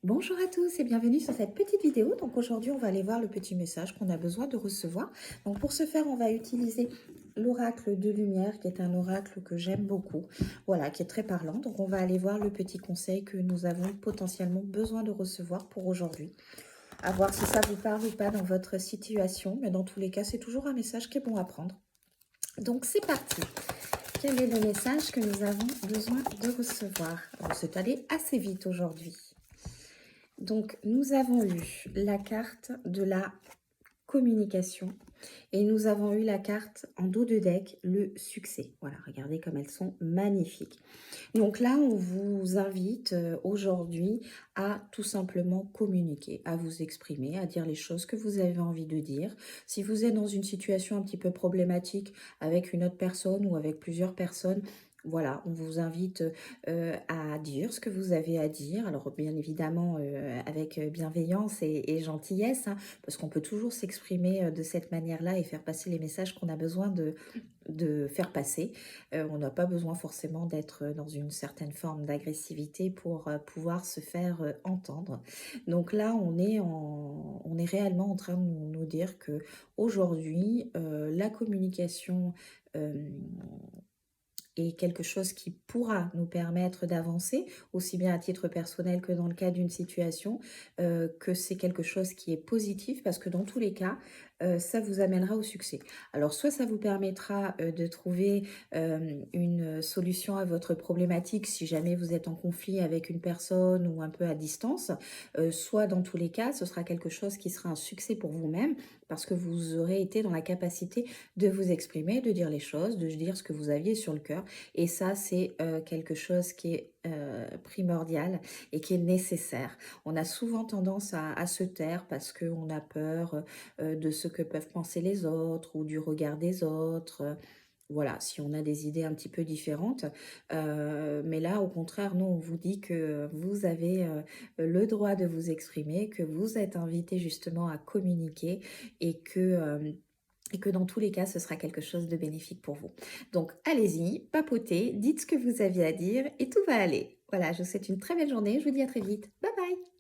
Bonjour à tous et bienvenue sur cette petite vidéo. Donc aujourd'hui, on va aller voir le petit message qu'on a besoin de recevoir. Donc pour ce faire, on va utiliser l'oracle de lumière, qui est un oracle que j'aime beaucoup, voilà, qui est très parlant. Donc on va aller voir le petit conseil que nous avons potentiellement besoin de recevoir pour aujourd'hui. À voir si ça vous parle ou pas dans votre situation, mais dans tous les cas, c'est toujours un message qui est bon à prendre. Donc c'est parti. Quel est le message que nous avons besoin de recevoir? On s'est allé assez vite aujourd'hui. Donc, nous avons eu la carte de la communication et nous avons eu la carte en dos de deck, le succès. Voilà, regardez comme elles sont magnifiques. Donc là, on vous invite aujourd'hui à tout simplement communiquer, à vous exprimer, à dire les choses que vous avez envie de dire. Si vous êtes dans une situation un petit peu problématique avec une autre personne ou avec plusieurs personnes, voilà, on vous invite à dire ce que vous avez à dire. Alors bien évidemment avec bienveillance et gentillesse, hein, parce qu'on peut toujours s'exprimer de cette manière-là et faire passer les messages qu'on a besoin de faire passer. On n'a pas besoin forcément d'être dans une certaine forme d'agressivité pour pouvoir se faire entendre. Donc là, on est réellement en train de nous dire que aujourd'hui, la communication est quelque chose qui pourra nous permettre d'avancer, aussi bien à titre personnel que dans le cas d'une situation, que c'est quelque chose qui est positif parce que dans tous les cas, ça vous amènera au succès. Alors soit ça vous permettra de trouver une solution à votre problématique si jamais vous êtes en conflit avec une personne ou un peu à distance, soit dans tous les cas, ce sera quelque chose qui sera un succès pour vous-même parce que vous aurez été dans la capacité de vous exprimer, de dire les choses, de dire ce que vous aviez sur le cœur. Et ça, c'est quelque chose qui est primordial et qui est nécessaire. On a souvent tendance à se taire parce qu'on a peur de ce que peuvent penser les autres ou du regard des autres. Voilà, si on a des idées un petit peu différentes. Mais là, au contraire, nous, on vous dit que vous avez le droit de vous exprimer, que vous êtes invité justement à communiquer et que dans tous les cas, ce sera quelque chose de bénéfique pour vous. Donc, allez-y, papotez, dites ce que vous aviez à dire et tout va aller. Voilà, je vous souhaite une très belle journée. Je vous dis à très vite. Bye bye!